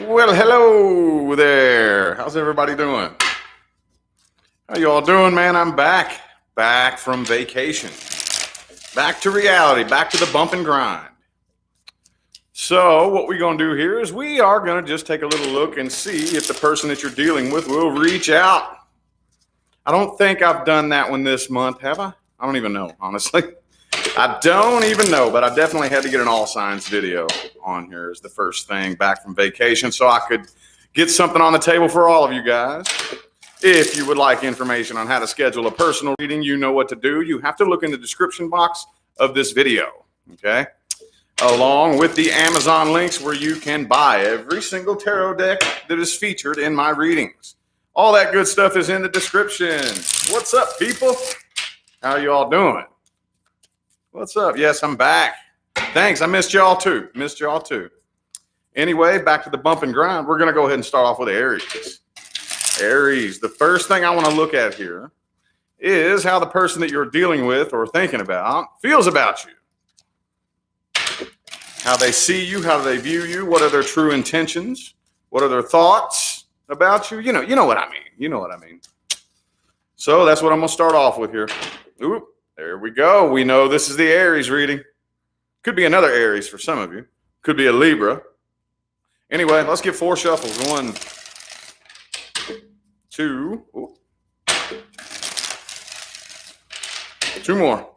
Well, hello there. How's everybody doing? How you all doing, man? I'm back from vacation, back to reality, back to the bump and grind. So what we're going to do here is we are going to just take a little look and see if the person that you're dealing with will reach out. I don't think I've done that one this month, have I? I don't even know, honestly. I don't even know, but I definitely had to get an all signs video on here as the first thing back from vacation so I could get something on the table for all of you guys. If you would like information on how to schedule a personal reading, you know what to do. You have to look in the description box of this video, okay? Along with the Amazon links where you can buy every single tarot deck that is featured in my readings. All that good stuff is in the description. What's up, people? How you all doing? What's up? Yes, I'm back. Thanks. I missed y'all too. Anyway, back to the bump and grind. We're going to go ahead and start off with Aries. Aries, the first thing I want to look at here is how the person that you're dealing with or thinking about feels about you. How they see you, how they view you, what are their true intentions, what are their thoughts about you. You know what I mean. So that's what I'm going to start off with here. Ooh, there we go. We know this is the Aries reading. Could be another Aries for some of you. Could be a Libra. Anyway, let's get 4 shuffles. 1, 2. Ooh. 2 more.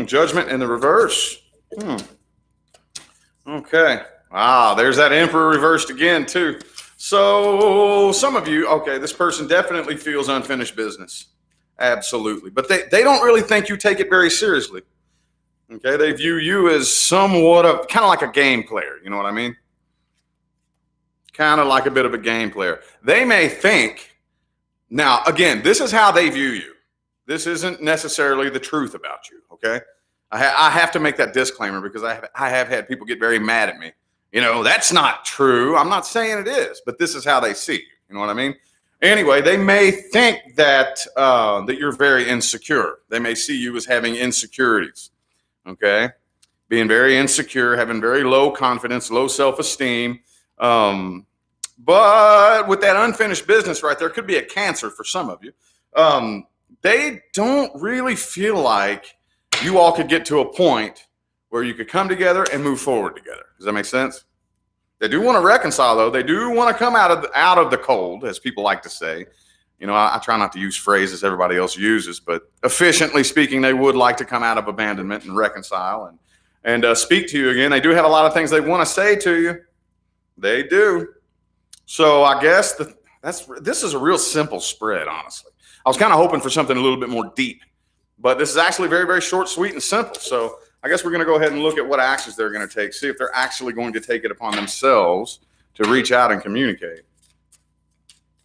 Judgment in the reverse. Okay. There's that Emperor reversed again too. So some of you, okay, this person definitely feels unfinished business. Absolutely. But they don't really think you take it very seriously. Okay. They view you as somewhat of kind of like a game player. You know what I mean? Kind of like a bit of a game player. They may think, now again, this is how they view you. This isn't necessarily the truth about you, okay? I have to make that disclaimer because I have had people get very mad at me. That's not true. I'm not saying it is, but this is how they see you. You know what I mean? Anyway, they may think that that you're very insecure. They may see you as having insecurities, okay? Being very insecure, having very low confidence, low self-esteem. But with that unfinished business right there, could be a Cancer for some of you. They don't really feel like you all could get to a point where you could come together and move forward together. Does that make sense? They do want to reconcile, though. They do want to come out of the cold, as people like to say. I try not to use phrases everybody else uses, but efficiently speaking, they would like to come out of abandonment and reconcile and speak to you again. They do have a lot of things they want to say to you. They do. So I guess this is a real simple spread, honestly. I was kind of hoping for something a little bit more deep, but this is actually very, very short, sweet, and simple. So I guess we're going to go ahead and look at what actions they're going to take, see if they're actually going to take it upon themselves to reach out and communicate.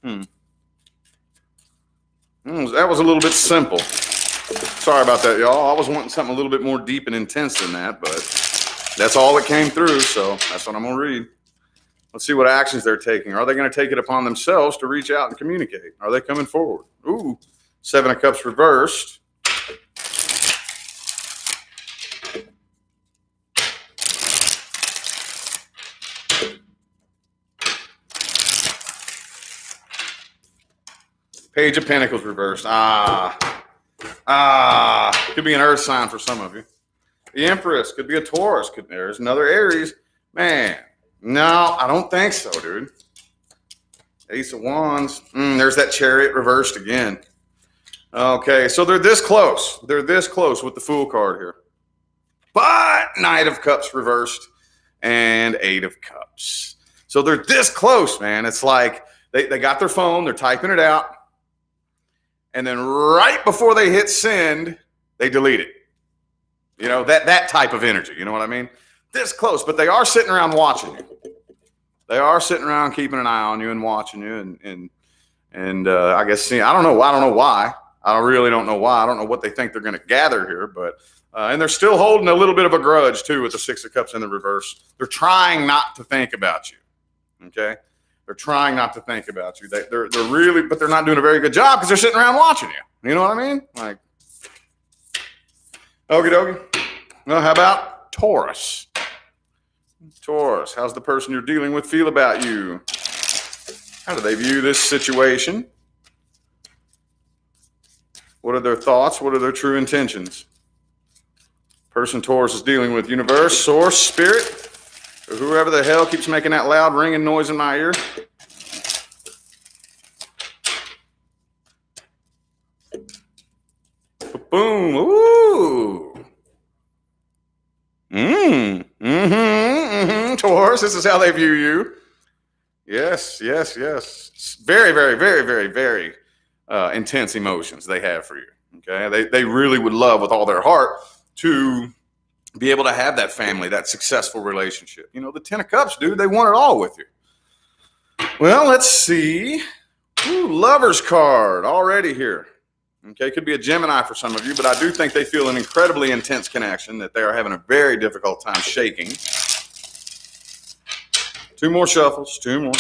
That was a little bit simple. Sorry about that, y'all. I was wanting something a little bit more deep and intense than that, but that's all that came through, so that's what I'm going to read. Let's see what actions they're taking. Are they going to take it upon themselves to reach out and communicate? Are they coming forward? Ooh, 7 of Cups reversed. Page of Pentacles reversed. Could be an earth sign for some of you. The Empress could be a Taurus. There's another Aries. Man. No, I don't think so, dude. Ace of Wands. There's that Chariot reversed again. Okay, so they're this close. They're this close with the Fool card here. But Knight of Cups reversed and 8 of Cups. So they're this close, man. It's like they got their phone. They're typing it out. And then right before they hit send, they delete it. That type of energy. You know what I mean? This close, but they are sitting around watching you. They are sitting around keeping an eye on you and watching you, and I guess I don't know why. I really don't know why. I don't know what they think they're going to gather here, but and they're still holding a little bit of a grudge too with the 6 of Cups in the reverse. They're trying not to think about you. Okay, They're trying not to think about you. They're really, but they're not doing a very good job because they're sitting around watching you. You know what I mean? Like, okie dokie. Well, how about Taurus? Taurus, how's the person you're dealing with feel about you? How do they view this situation? What are their thoughts? What are their true intentions? Person Taurus is dealing with universe, source, spirit, or whoever the hell keeps making that loud ringing noise in my ear. Boom. Ooh. Taurus, this is how they view you. Yes. Very, very, very, very, very intense emotions they have for you. Okay. They really would love with all their heart to be able to have that family, that successful relationship. You know, the 10 of Cups, dude, they want it all with you. Well, let's see. Ooh, Lover's card already here. Okay, could be a Gemini for some of you, but I do think they feel an incredibly intense connection that they are having a very difficult time shaking. 2 more shuffles, 2 more.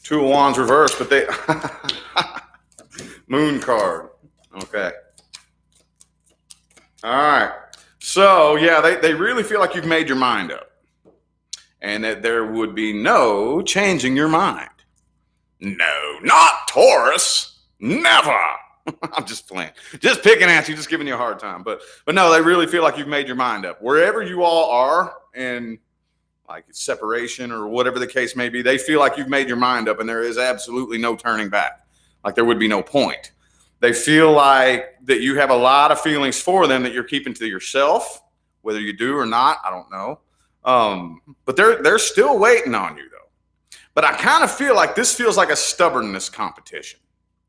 Two of Wands reversed, but they Moon card. Okay. All right. So, yeah, they really feel like you've made your mind up and that there would be no changing your mind. No, not Taurus. Never. I'm just playing. Just picking at you, just giving you a hard time. But no, they really feel like you've made your mind up. Wherever you all are in like separation or whatever the case may be, they feel like you've made your mind up and there is absolutely no turning back. Like there would be no point. They feel like that you have a lot of feelings for them that you're keeping to yourself, whether you do or not, I don't know. But they're still waiting on you, though. But I kind of feel like this feels like a stubbornness competition,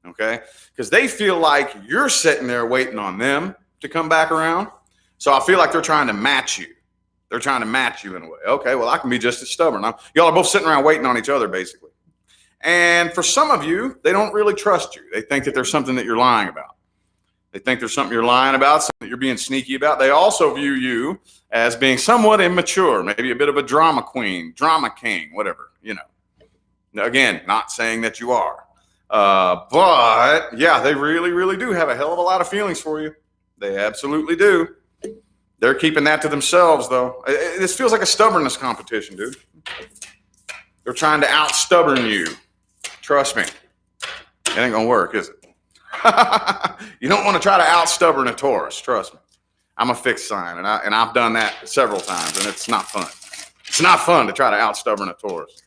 okay? Because they feel like you're sitting there waiting on them to come back around. So I feel like they're trying to match you. They're trying to match you in a way. Okay, well, I can be just as stubborn. Y'all are both sitting around waiting on each other, basically. And for some of you, they don't really trust you. They think that there's something that you're lying about. They think there's something you're lying about, something that you're being sneaky about. They also view you as being somewhat immature, maybe a bit of a drama queen, drama king, whatever, you know. Now, again, not saying that you are. But, yeah, they really, really do have a hell of a lot of feelings for you. They absolutely do. They're keeping that to themselves, though. This feels like a stubbornness competition, dude. They're trying to out-stubborn you. Trust me. It ain't going to work, is it? You don't want to try to out-stubborn a Taurus. Trust me. I'm a fixed sign, and I've done that several times, and it's not fun. It's not fun to try to out-stubborn a Taurus.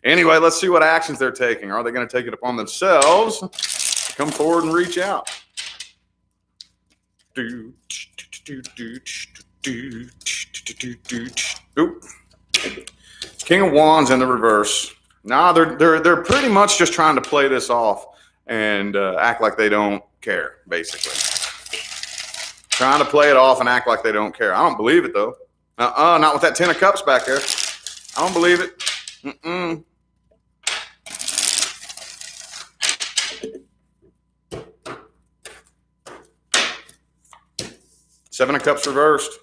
Anyway, let's see what actions they're taking. Are they going to take it upon themselves? Come forward and reach out. Oop. King of Wands in the reverse. Nah, they're pretty much just trying to play this off and act like they don't care, basically. Trying to play it off and act like they don't care. I don't believe it, though. Not with that 10 of Cups back there. I don't believe it. 7 of Cups reversed.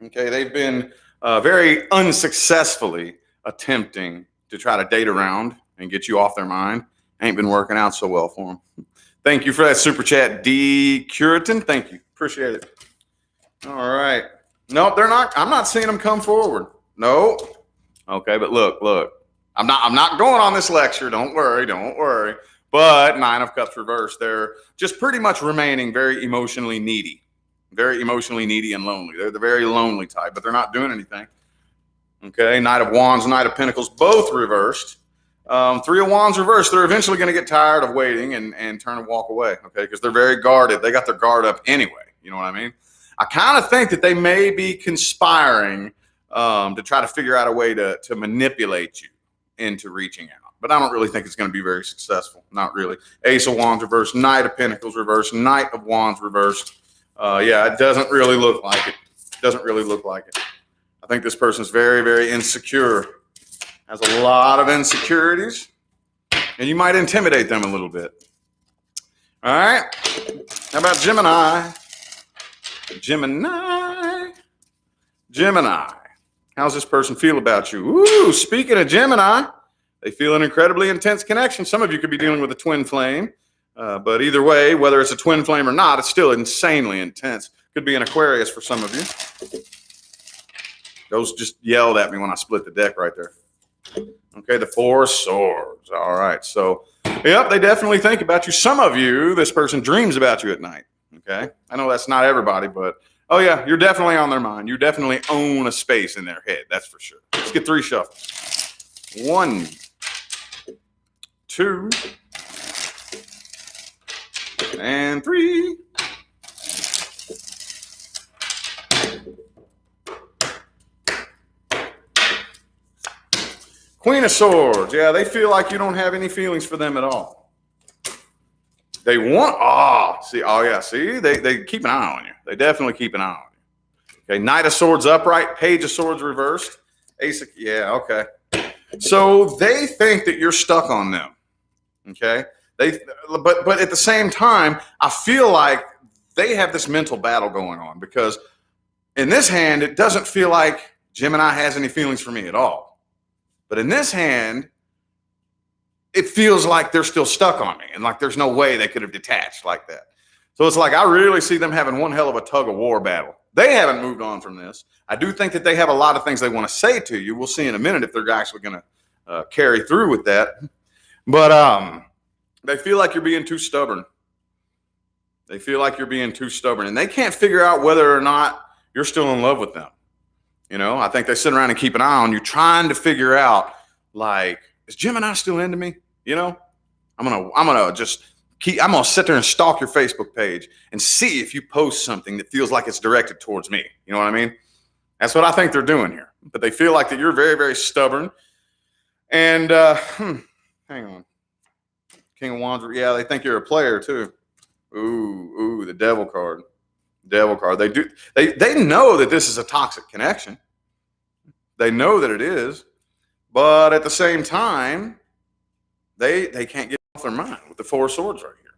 Okay, they've been very unsuccessfully attempting to try to date around and get you off their mind. Ain't been working out so well for them. Thank you for that super chat, D. Curitan. Thank you. Appreciate it. All right. Nope, they're not. I'm not seeing them come forward. No. Okay, but look. I'm not going on this lecture. Don't worry. But 9 of Cups reversed. They're just pretty much remaining very emotionally needy. Very emotionally needy and lonely. They're the very lonely type, but they're not doing anything. Okay, Knight of Wands, Knight of Pentacles, both reversed. 3 of Wands reversed. They're eventually going to get tired of waiting and turn and walk away, okay, because they're very guarded. They got their guard up anyway. You know what I mean? I kind of think that they may be conspiring to try to figure out a way to manipulate you into reaching out. But I don't really think it's going to be very successful. Not really. Ace of Wands reversed, Knight of Pentacles reversed, Knight of Wands reversed. Yeah, it doesn't really look like it. Doesn't really look like it. I think this person's very, very insecure. Has a lot of insecurities. And you might intimidate them a little bit. All right. How about Gemini? Gemini. How's this person feel about you? Ooh, speaking of Gemini, they feel an incredibly intense connection. Some of you could be dealing with a twin flame. But either way, whether it's a twin flame or not, it's still insanely intense. Could be an Aquarius for some of you. Those just yelled at me when I split the deck right there. Okay, the Four of Swords. All right, so, yep, they definitely think about you. Some of you, this person dreams about you at night. Okay, I know that's not everybody, but, oh, yeah, you're definitely on their mind. You definitely own a space in their head, that's for sure. Let's get 3 shuffles. 1, 2, and 3. Queen of Swords. Yeah, they feel like you don't have any feelings for them at all. They want, they keep an eye on you. They definitely keep an eye on you. Okay, Knight of Swords upright, Page of Swords reversed. Ace of, yeah, okay. So they think that you're stuck on them. Okay? But at the same time, I feel like they have this mental battle going on because in this hand, it doesn't feel like Gemini has any feelings for me at all. But in this hand, it feels like they're still stuck on me and like there's no way they could have detached like that. So it's like I really see them having one hell of a tug of war battle. They haven't moved on from this. I do think that they have a lot of things they want to say to you. We'll see in a minute if they're actually going to carry through with that. But they feel like you're being too stubborn. They feel like you're being too stubborn. And they can't figure out whether or not you're still in love with them. You know, I think they sit around and keep an eye on you, trying to figure out, like, is Gemini still into me? You know, I'm gonna sit there and stalk your Facebook page and see if you post something that feels like it's directed towards me. You know what I mean? That's what I think they're doing here. But they feel like that you're very, very stubborn. And hang on, King of Wands. Yeah, they think you're a player too. Ooh, the Devil card. Devil card. They know that this is a toxic connection. They know that it is, but at the same time, they can't get off their mind with the Four of Swords right here.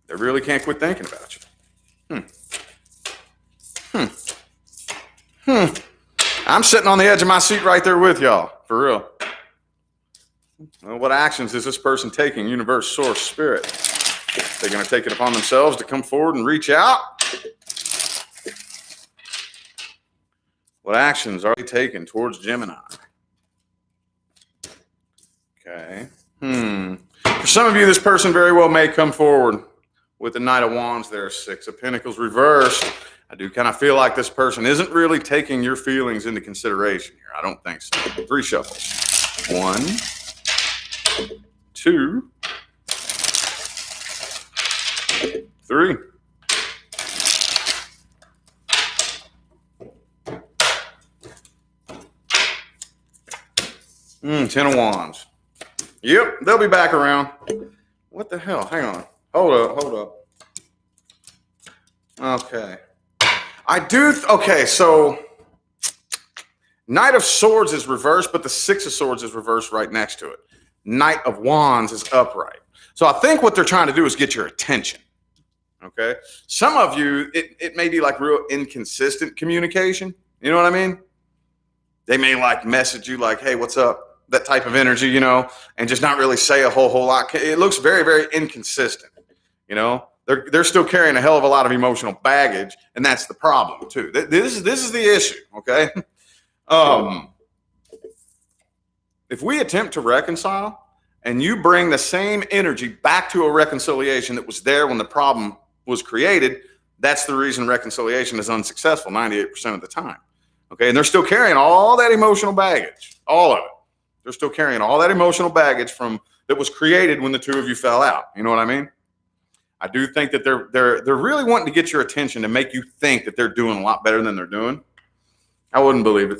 They really can't quit thinking about you. I'm sitting on the edge of my seat right there with y'all, for real. Well, what actions is this person taking? Universe, source, spirit. They're going to take it upon themselves to come forward and reach out. What actions are they taking towards Gemini? Okay. For some of you, this person very well may come forward with the Knight of Wands there, 6 of Pentacles reversed. I do kind of feel like this person isn't really taking your feelings into consideration here. I don't think so. 3 shuffles. 1, 2, 3. Ten of Wands. Yep, they'll be back around. What the hell? Hang on. Hold up. Okay. Okay, so Knight of Swords is reversed, but the 6 of Swords is reversed right next to it. Knight of Wands is upright. So I think what they're trying to do is get your attention. Okay. Some of you, it may be like real inconsistent communication. You know what I mean? They may like message you like, hey, what's up? That type of energy, you know, and just not really say a whole lot. It looks very, very inconsistent. You know, they're still carrying a hell of a lot of emotional baggage, and that's the problem too. This is the issue. Okay. If we attempt to reconcile and you bring the same energy back to a reconciliation that was there when the problem was created, that's the reason reconciliation is unsuccessful 98% of the time. Okay. And they're still carrying all that emotional baggage, all of it. They're still carrying all that emotional baggage that was created when the two of you fell out. You know what I mean? I do think that they're really wanting to get your attention to make you think that they're doing a lot better than they're doing. I wouldn't believe it.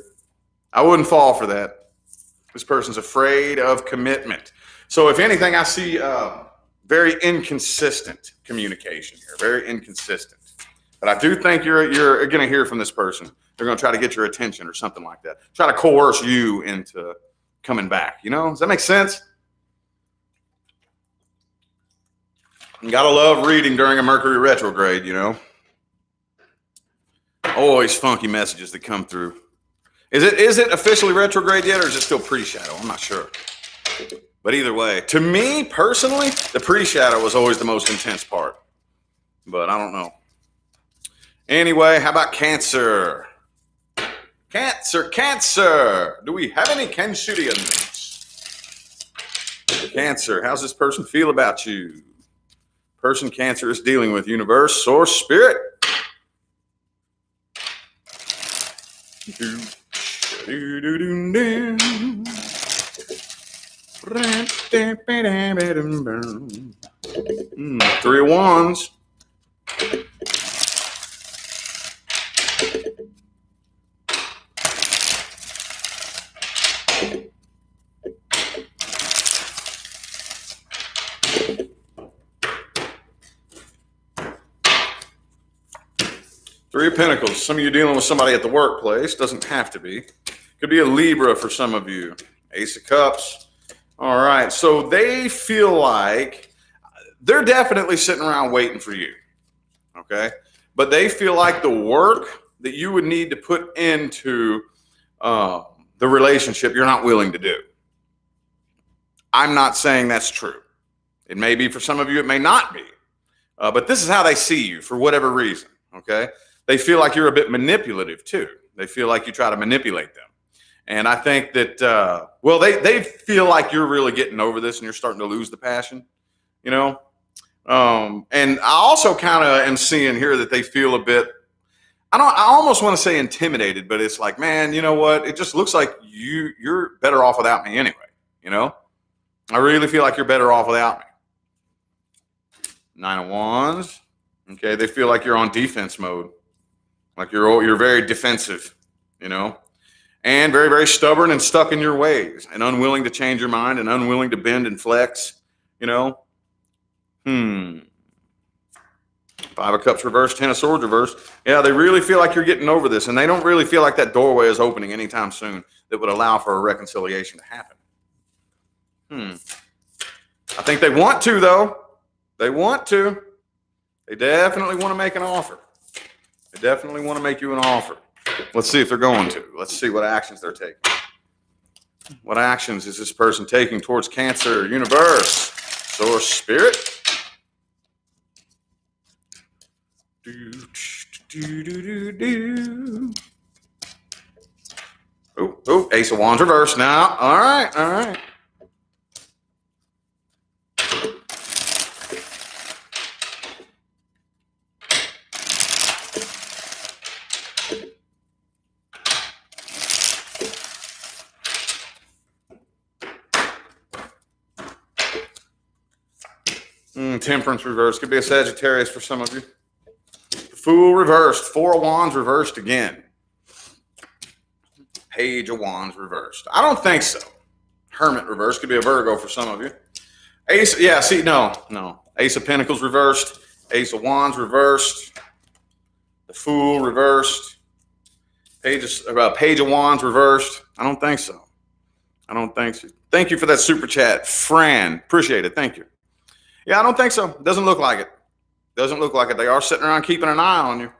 I wouldn't fall for that. This person's afraid of commitment. So if anything, I see very inconsistent communication here, very inconsistent. But I do think you're going to hear from this person. They're going to try to get your attention or something like that. Try to coerce you into coming back. You know, does that make sense? You gotta love reading during a Mercury retrograde, you know. Always funky messages that come through. Is it officially retrograde yet, or is it still pre-shadow? I'm not sure. But either way, to me personally, the pre-shadow was always the most intense part. But I don't know. Anyway, how about Cancer? Cancer. Do we have any Cancerians? Cancer, how's this person feel about you? Person Cancer is dealing with, universe or spirit? Three of Wands. Three of Pentacles. Some of you dealing with somebody at the workplace. Doesn't have to be. Could be a Libra for some of you. Ace of Cups. All right. So they feel like they're definitely sitting around waiting for you. Okay. But they feel like the work that you would need to put into the relationship, you're not willing to do. I'm not saying that's true. It may be for some of you, it may not be. But this is how they see you for whatever reason. Okay. They feel like you're a bit manipulative too. They feel like you try to manipulate them. And I think that, well, they feel like you're really getting over this and you're starting to lose the passion, you know? And I also kind of am seeing here that they feel a bit, I almost want to say intimidated, but it's like, man, you know what? It just looks like you're better off without me anyway, you know? I really feel like you're better off without me. Nine of Wands. Okay, they feel like you're on defense mode. Like you're very defensive, you know, and very, very stubborn and stuck in your ways and unwilling to change your mind and unwilling to bend and flex, you know. Five of Cups reversed, Ten of Swords reversed. Yeah, they really feel like you're getting over this, and they don't really feel like that doorway is opening anytime soon that would allow for a reconciliation to happen. I think they want to, though. They want to. They definitely want to make an offer. They definitely want to make you an offer. Let's see if they're going to. Let's see what actions they're taking. What actions is this person taking towards Cancer, universe, source, spirit? Oh, Ace of Wands reverse now. All right, all right. Temperance reversed. Could be a Sagittarius for some of you. Fool reversed. Four of Wands reversed again. Page of Wands reversed. I don't think so. Hermit reversed. Could be a Virgo for some of you. Ace. Yeah. See. No. Ace of Pentacles reversed. Ace of Wands reversed. The Fool reversed. Page of Wands reversed. I don't think so. I don't think so. Thank you for that super chat, Fran. Appreciate it. Thank you. Yeah, I don't think so. Doesn't look like it. Doesn't look like it. They are sitting around keeping an eye on you.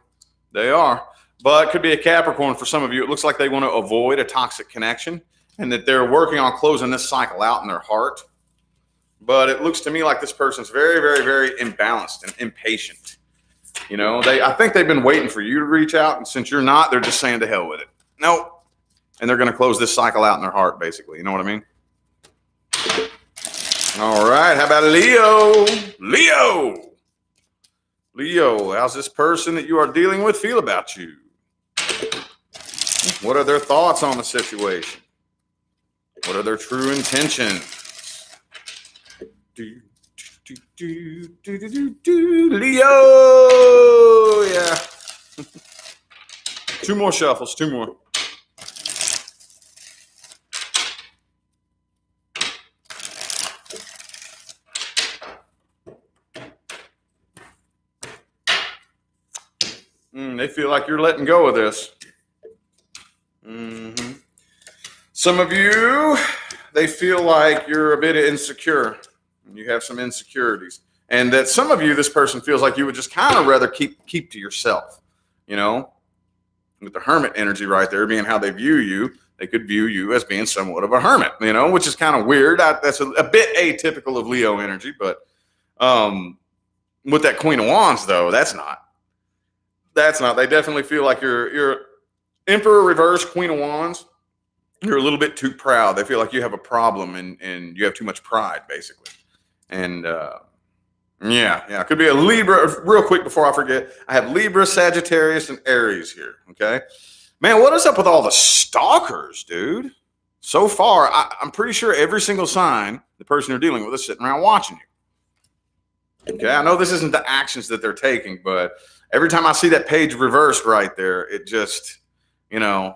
They are. But it could be a Capricorn for some of you. It looks like they want to avoid a toxic connection and that they're working on closing this cycle out in their heart. But it looks to me like this person's very, very, very imbalanced and impatient. You know, I think they've been waiting for you to reach out. And since you're not, they're just saying to hell with it. Nope. And they're going to close this cycle out in their heart, basically. You know what I mean? All right, how about Leo? Leo, how's this person that you are dealing with feel about you? What are their thoughts on the situation? What are their true intentions? Leo, yeah. Two more shuffles, two more. They feel like you're letting go of this. Some of you, they feel like you're a bit insecure. You have some insecurities. And that some of you, this person feels like you would just kind of rather keep to yourself, you know, with the hermit energy right there being how they view you. They could view you as being somewhat of a hermit, you know, which is kind of weird. That's a bit atypical of Leo energy, but with that Queen of Wands, though, that's not. They definitely feel like you're Emperor reverse, Queen of Wands. You're a little bit too proud. They feel like you have a problem and you have too much pride, basically. And yeah, it could be a Libra. Real quick before I forget, I have Libra, Sagittarius, and Aries here. Okay, man, what is up with all the stalkers, dude? So far, I'm pretty sure every single sign the person you're dealing with is sitting around watching you. Okay, I know this isn't the actions that they're taking, but every time I see that page reversed right there, it just, you know,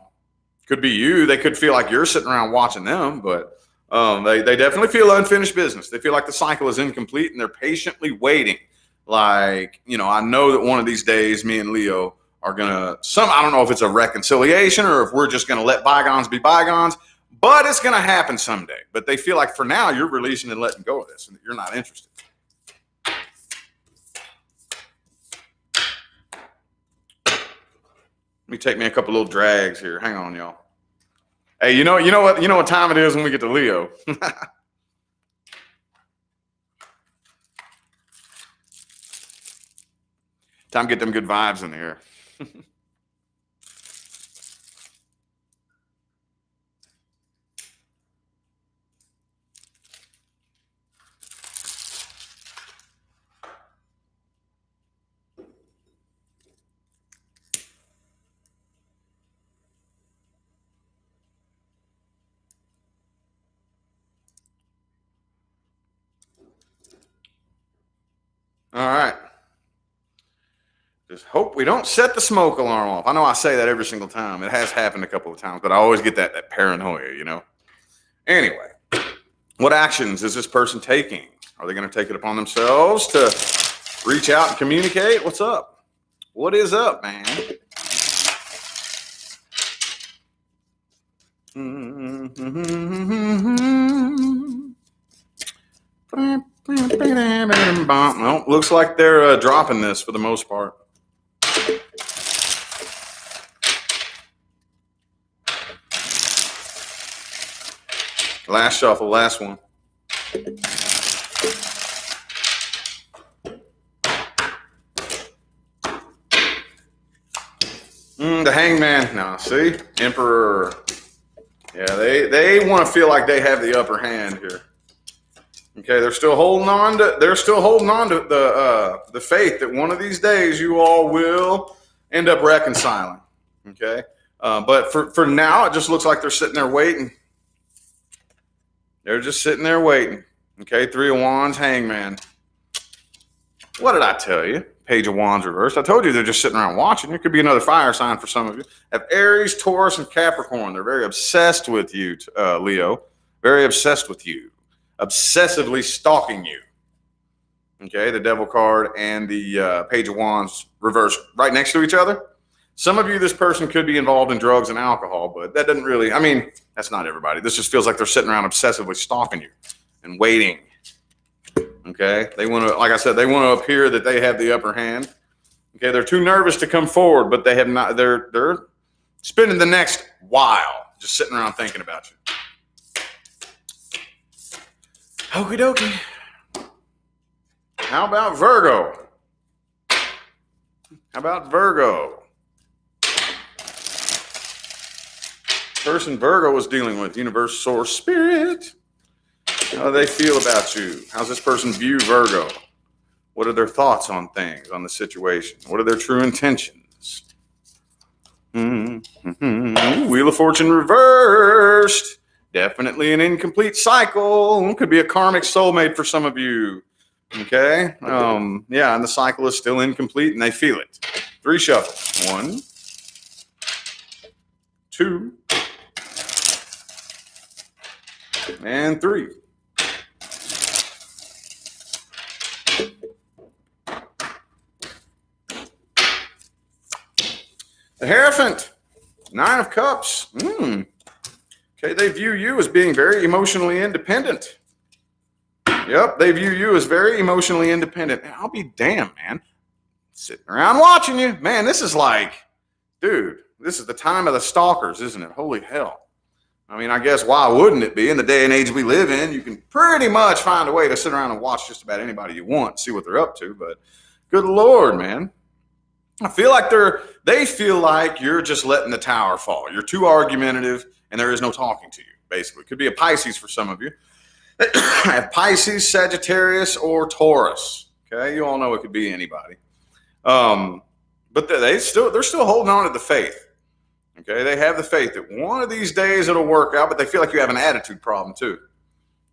could be you. They could feel like you're sitting around watching them, but they definitely feel unfinished business. They feel like the cycle is incomplete and they're patiently waiting. Like, you know, I know that one of these days me and Leo are going to, I don't know if it's a reconciliation or if we're just going to let bygones be bygones, but it's going to happen someday. But they feel like for now you're releasing and letting go of this and you're not interested. Let me take me a couple little drags here. Hang on, y'all. Hey, you know what time it is when we get to Leo. Time to get them good vibes in here. All right. Just hope we don't set the smoke alarm off. I know I say that every single time. It has happened a couple of times, but I always get that paranoia, you know? Anyway, what actions is this person taking? Are they going to take it upon themselves to reach out and communicate? What's up? What is up, man? Well, looks like they're dropping this for the most part. Last shuffle, last one. The Hangman. Now, see? Emperor. Yeah, they want to feel like they have the upper hand here. Okay, they're still holding on to the faith that one of these days you all will end up reconciling. Okay, but for now, it just looks like they're sitting there waiting. They're just sitting there waiting. Okay, Three of Wands, Hangman. What did I tell you? Page of Wands reversed. I told you they're just sitting around watching. There could be another fire sign for some of you. Have Aries, Taurus, and Capricorn. They're very obsessed with you, Leo. Very obsessed with you. Obsessively stalking you. Okay, the Devil card and the Page of Wands reversed right next to each other. Some of you, this person could be involved in drugs and alcohol, but that doesn't really, I mean, that's not everybody. This just feels like they're sitting around obsessively stalking you and waiting. Okay, they want to, like I said, they want to appear that they have the upper hand. Okay, they're too nervous to come forward, but they have not, they're spending the next while just sitting around thinking about you. Okie dokie. How about Virgo? How about Virgo? Person Virgo was dealing with, universe, source, spirit. How do they feel about you? How's this person view Virgo? What are their thoughts on things, on the situation? What are their true intentions? Wheel of Fortune reversed. Definitely an incomplete cycle. Could be a karmic soulmate for some of you. Okay. Yeah, and the cycle is still incomplete and they feel it. 3 shuffles. 1, 2, and 3. The Hierophant, 9 of Cups. Okay, they view you as being very emotionally independent. Yep, they view you as very emotionally independent. And I'll be damned, man. Sitting around watching you. Man, this is like, dude, this is the time of the stalkers, isn't it? Holy hell. I mean, I guess why wouldn't it be? In the day and age we live in, you can pretty much find a way to sit around and watch just about anybody you want, see what they're up to. But good Lord, man. I feel like they feel like you're just letting the tower fall. You're too argumentative and there is no talking to you, basically. Could be a Pisces for some of you. I have Pisces, Sagittarius, or Taurus. Okay, you all know it could be anybody. But they're still holding on to the faith. Okay, they have the faith that one of these days it'll work out, but they feel like you have an attitude problem too.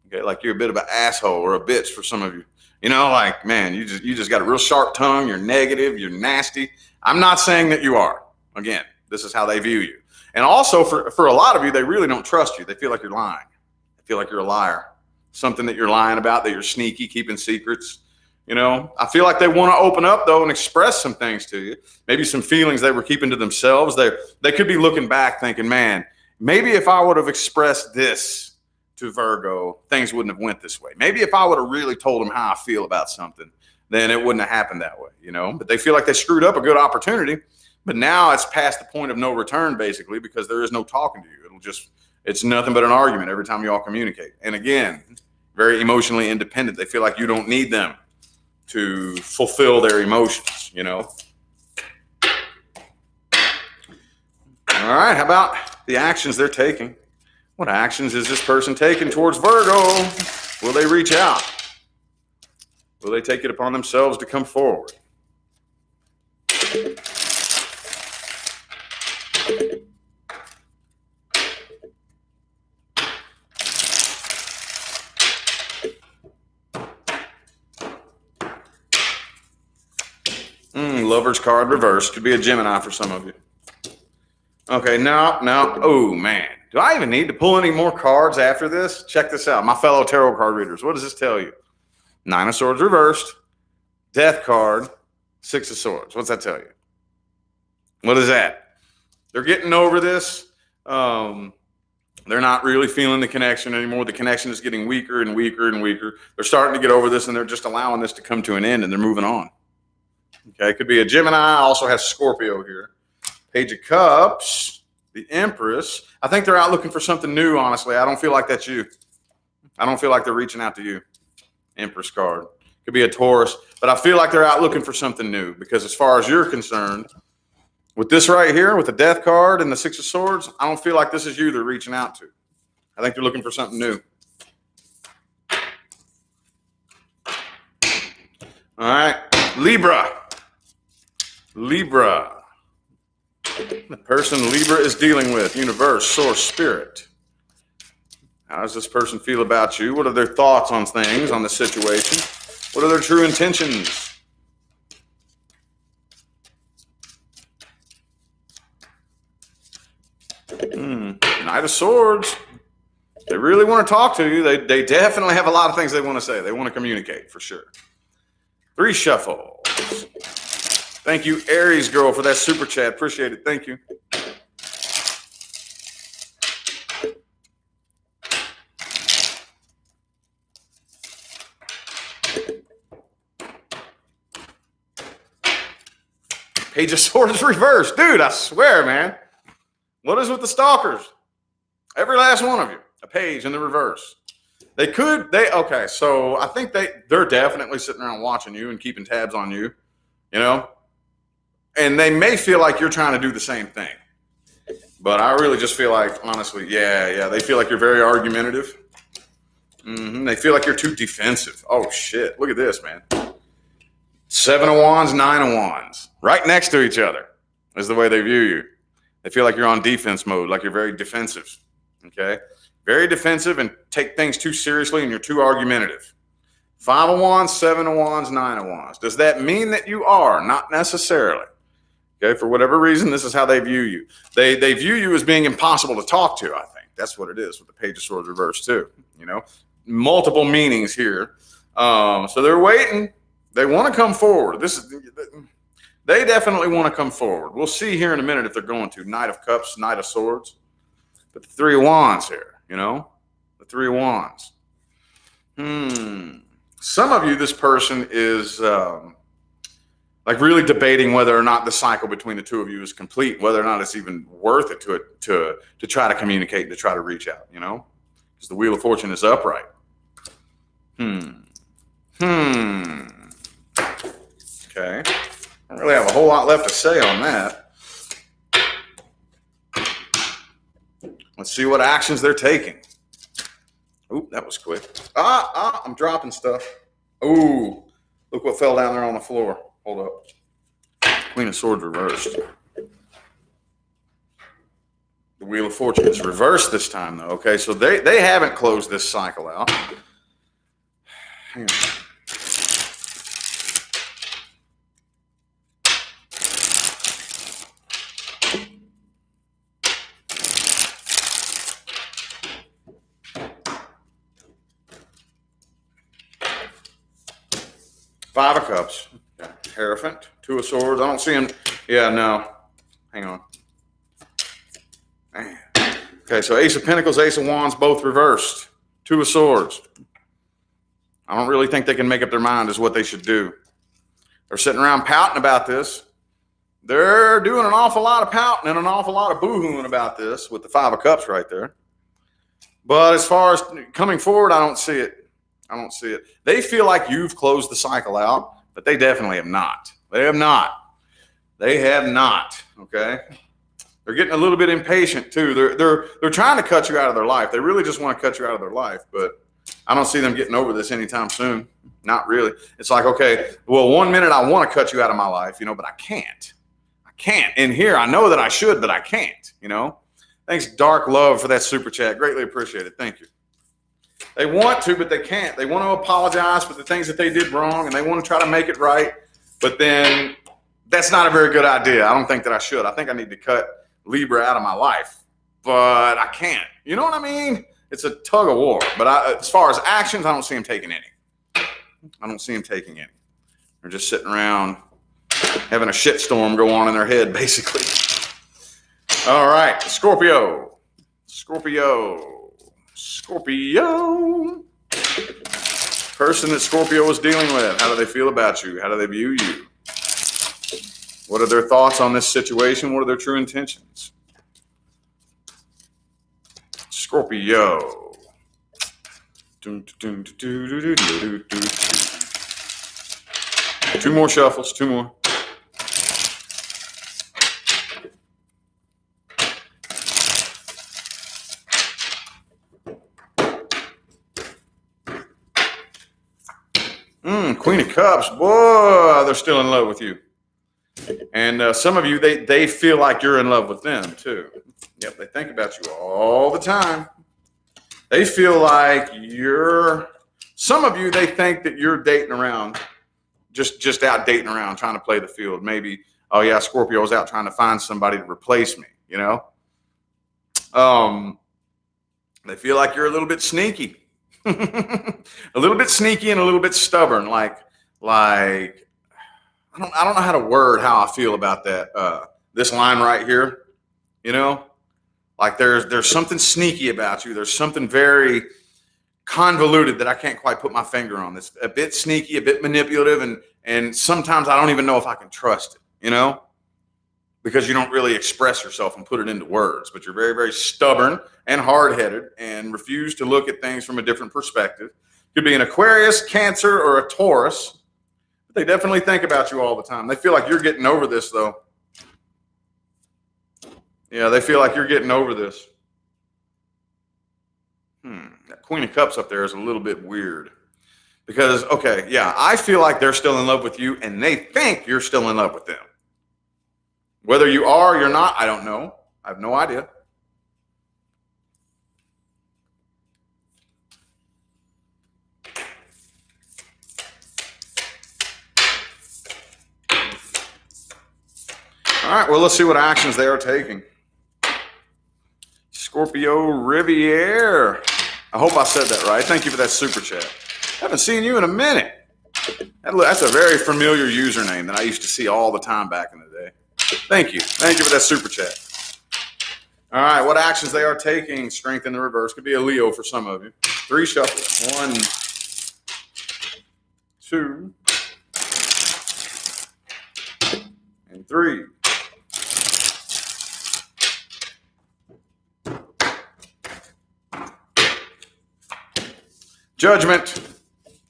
Okay, like you're a bit of an asshole or a bitch for some of you. You know, like, man, you just got a real sharp tongue. You're negative. You're nasty. I'm not saying that you are. Again, this is how they view you. And also for a lot of you, they really don't trust you. They feel like you're lying. They feel like you're a liar. Something that you're lying about, that you're sneaky, keeping secrets. You know, I feel like they want to open up, though, and express some things to you. Maybe some feelings they were keeping to themselves. They could be looking back thinking, man, maybe if I would have expressed this to Virgo, things wouldn't have went this way. Maybe if I would have really told them how I feel about something, then it wouldn't have happened that way, you know. But they feel like they screwed up a good opportunity. But now it's past the point of no return, basically, because there is no talking to you. It's nothing but an argument every time you all communicate. And again, very emotionally independent. They feel like you don't need them to fulfill their emotions, you know. All right, how about the actions they're taking? What actions is this person taking towards Virgo? Will they reach out? Will they take it upon themselves to come forward? Lover's card reversed. Could be a Gemini for some of you. Okay, no. Oh, man. Do I even need to pull any more cards after this? Check this out. My fellow tarot card readers, what does this tell you? 9 of Swords reversed. Death card. 6 of Swords. What's that tell you? What is that? They're getting over this. They're not really feeling the connection anymore. The connection is getting weaker and weaker and weaker. They're starting to get over this, and they're just allowing this to come to an end, and they're moving on. Okay, it could be a Gemini. Also has Scorpio here. Page of Cups, the Empress. I think they're out looking for something new, honestly. I don't feel like that's you. I don't feel like they're reaching out to you. Empress card. Could be a Taurus. But I feel like they're out looking for something new, because as far as you're concerned, with this right here, with the Death card and the 6 of Swords, I don't feel like this is you they're reaching out to. I think they're looking for something new. All right, Libra. The person Libra is dealing with, universe, source, spirit. How does this person feel about you? What are their thoughts on things, on the situation? What are their true intentions? Knight of Swords. They really want to talk to you. They definitely have a lot of things they want to say. They want to communicate, for sure. 3 shuffles. Thank you, Aries girl, for that super chat. Appreciate it. Thank you. Page of Swords reversed. Dude, I swear, man. What is with the stalkers? Every last one of you. A page in the reverse. Okay, so I think they're definitely sitting around watching you and keeping tabs on you, you know? And they may feel like you're trying to do the same thing. But I really just feel like, honestly, yeah, they feel like you're very argumentative. They feel like you're too defensive. Oh, shit. Look at this, man. 7 of Wands, 9 of Wands. Right next to each other is the way they view you. They feel like you're on defense mode, like you're very defensive. Okay? Very defensive and take things too seriously, and you're too argumentative. 5 of Wands, 7 of Wands, 9 of Wands. Does that mean that you are? Not necessarily. Okay, for whatever reason, this is how they view you. They view you as being impossible to talk to, I think. That's what it is with the Page of Swords reversed, too. You know, multiple meanings here. So they're waiting. They want to come forward. They definitely want to come forward. We'll see here in a minute if they're going to. Knight of Cups, Knight of Swords. But the 3 of Wands here, you know, the 3 of Wands. Some of you, this person is like really debating whether or not the cycle between the two of you is complete, whether or not it's even worth it to try to communicate, to try to reach out, you know, because the Wheel of Fortune is upright. Okay. I don't really have a whole lot left to say on that. Let's see what actions they're taking. Ooh, that was quick. I'm dropping stuff. Ooh, look what fell down there on the floor. Hold up. Queen of Swords reversed. The Wheel of Fortune is reversed this time, though. Okay, so they haven't closed this cycle out. Hang on. Five of Cups. Hierophant. Two of Swords. I don't see him. Yeah, no. Hang on. Man. Okay, so Ace of Pentacles, Ace of Wands, both reversed. Two of Swords. I don't really think they can make up their mind as what they should do. They're sitting around pouting about this. They're doing an awful lot of pouting and an awful lot of boo-hooing about this with the Five of Cups right there. But as far as coming forward, I don't see it. I don't see it. They feel like you've closed the cycle out, but they definitely have not. They have not. They have not. Okay. They're getting a little bit impatient too. They're trying to cut you out of their life. They really just want to cut you out of their life, but I don't see them getting over this anytime soon. Not really. It's like, okay, well, 1 minute I want to cut you out of my life, you know, but I can't. I can't. In here, I know that I should, but I can't, you know. Thanks, Dark Love, for that super chat. Greatly appreciate it. Thank you. They want to, but they can't. They want to apologize for the things that they did wrong, and they want to try to make it right. But then that's not a very good idea. I don't think that I should. I think I need to cut Libra out of my life, but I can't. You know what I mean? It's a tug of war. But as far as actions, I don't see him taking any. I don't see him taking any. They're just sitting around having a shitstorm go on in their head, basically. All right, Scorpio. Scorpio. Scorpio. Person that Scorpio is dealing with. How do they feel about you? How do they view you? What are their thoughts on this situation? What are their true intentions? Scorpio. Two more shuffles. Two more. Queen of Cups. Boy, they're still in love with you. And some of you, they feel like you're in love with them too. Yep, they think about you all the time. They feel like some of you, they think that you're dating around, just out dating around, trying to play the field. Maybe, oh yeah, Scorpio's out trying to find somebody to replace me, you know? They feel like you're a little bit sneaky. A little bit sneaky and a little bit stubborn. Like I don't know how to word how I feel about that. This line right here, you know, like there's something sneaky about you. There's something very convoluted that I can't quite put my finger on. It's a bit sneaky, a bit manipulative, and sometimes I don't even know if I can trust it, you know, because you don't really express yourself and put it into words, but you're very, very stubborn and hard-headed and refuse to look at things from a different perspective. Could be an Aquarius, Cancer, or a Taurus. But they definitely think about you all the time. They feel like you're getting over this, though. Yeah, they feel like you're getting over this. That Queen of Cups up there is a little bit weird. Because, okay, yeah, I feel like they're still in love with you, and they think you're still in love with them. Whether you are or you're not, I don't know. I have no idea. All right, well, let's see what actions they are taking. Scorpio Riviere. I hope I said that right. Thank you for that super chat. Haven't seen you in a minute. That's a very familiar username that I used to see all the time back in the day. Thank you. Thank you for that super chat. All right, what actions they are taking. Strength in the reverse. Could be a Leo for some of you. 3 shuffles. 1, 2, and 3. Judgment,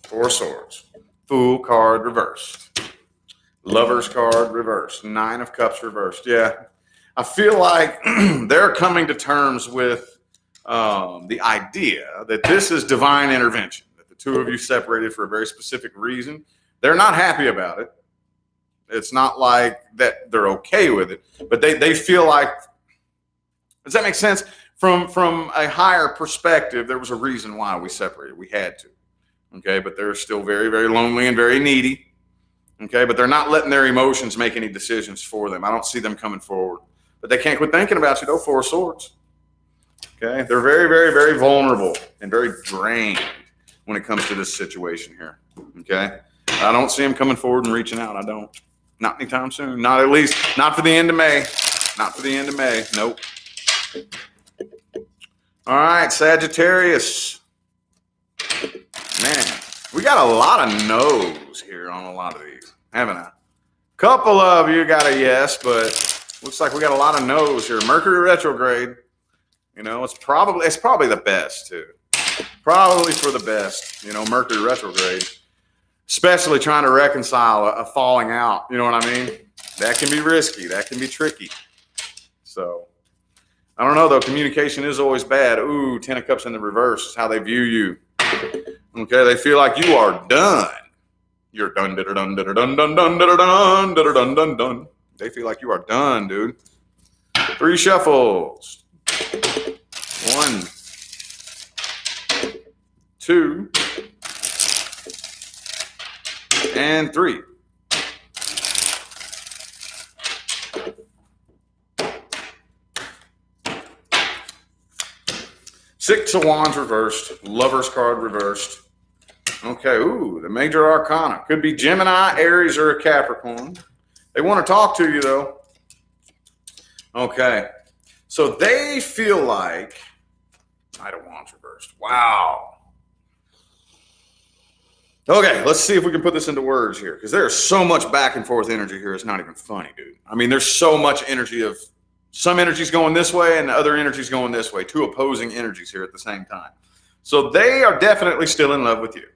4 swords. Fool card reversed. Lover's card reversed. 9 of cups reversed. Yeah, I feel like they're coming to terms with the idea that this is divine intervention, that the two of you separated for a very specific reason. They're not happy about it. It's not like that they're okay with it, but they feel like, does that make sense? From a higher perspective, there was a reason why we separated. We had to. Okay, but they're still very, very lonely and very needy. Okay, but they're not letting their emotions make any decisions for them. I don't see them coming forward. But they can't quit thinking about you, though. 4 swords. Okay, they're very, very, very vulnerable and very drained when it comes to this situation here. Okay, I don't see them coming forward and reaching out. I don't. Not anytime soon. Not at least, not for the end of May. Not for the end of May. Nope. All right, Sagittarius. Man, we got a lot of no's here on a lot of these, haven't I? A couple of you got a yes, but looks like we got a lot of no's here. Mercury retrograde, you know, it's probably the best too. Probably for the best, you know, Mercury retrograde. Especially trying to reconcile a falling out, you know what I mean? That can be risky, that can be tricky. So, I don't know though, communication is always bad. Ooh, 10 of cups in the reverse is how they view you. Okay, they feel like you are done. You're done, dun, dun, dun, dun, dun, dun, dun, dun, dun, dun, dun. They feel like you are done, dude. 3 shuffles. 1, 2, and 3. Six of Wands reversed. Lover's card reversed. Okay, ooh, the major arcana. Could be Gemini, Aries, or a Capricorn. They want to talk to you, though. Okay, so they feel like Knight of Wands reversed. Wow. Okay, let's see if we can put this into words here, because there's so much back and forth energy here. It's not even funny, dude. I mean, there's so much energy of some energies going this way and the other energies going this way. 2 opposing energies here at the same time. So they are definitely still in love with you.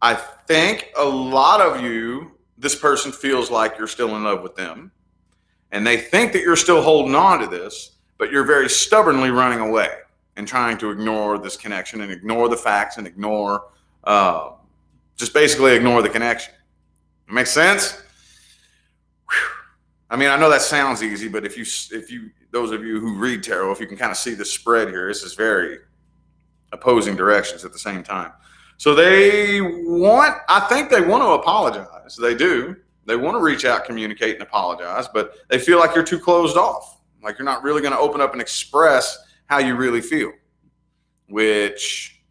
I think a lot of you, this person feels like you're still in love with them. And they think that you're still holding on to this, but you're very stubbornly running away and trying to ignore this connection and ignore the facts and ignore, just basically ignore the connection. Makes sense? Whew. I mean, I know that sounds easy, but if you, those of you who read tarot, if you can kind of see the spread here, this is very opposing directions at the same time. So I think they want to apologize. They do. They want to reach out, communicate, and apologize, but they feel like you're too closed off. Like you're not really going to open up and express how you really feel, which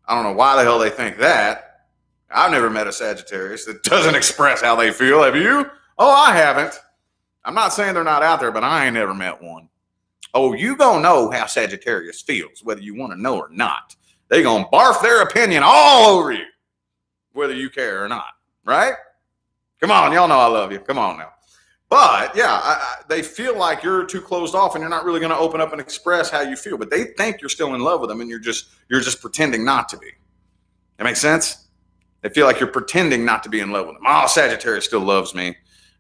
I don't know why the hell they think that. I've never met a Sagittarius that doesn't express how they feel. Have you? Oh, I haven't. I'm not saying they're not out there, but I ain't never met one. Oh, you gonna know how Sagittarius feels, whether you want to know or not. They gonna barf their opinion all over you, whether you care or not, right? Come on, y'all know I love you. Come on now. But yeah, they feel like you're too closed off and you're not really going to open up and express how you feel. But they think you're still in love with them and you're just pretending not to be. That makes sense? They feel like you're pretending not to be in love with them. Oh, Sagittarius still loves me.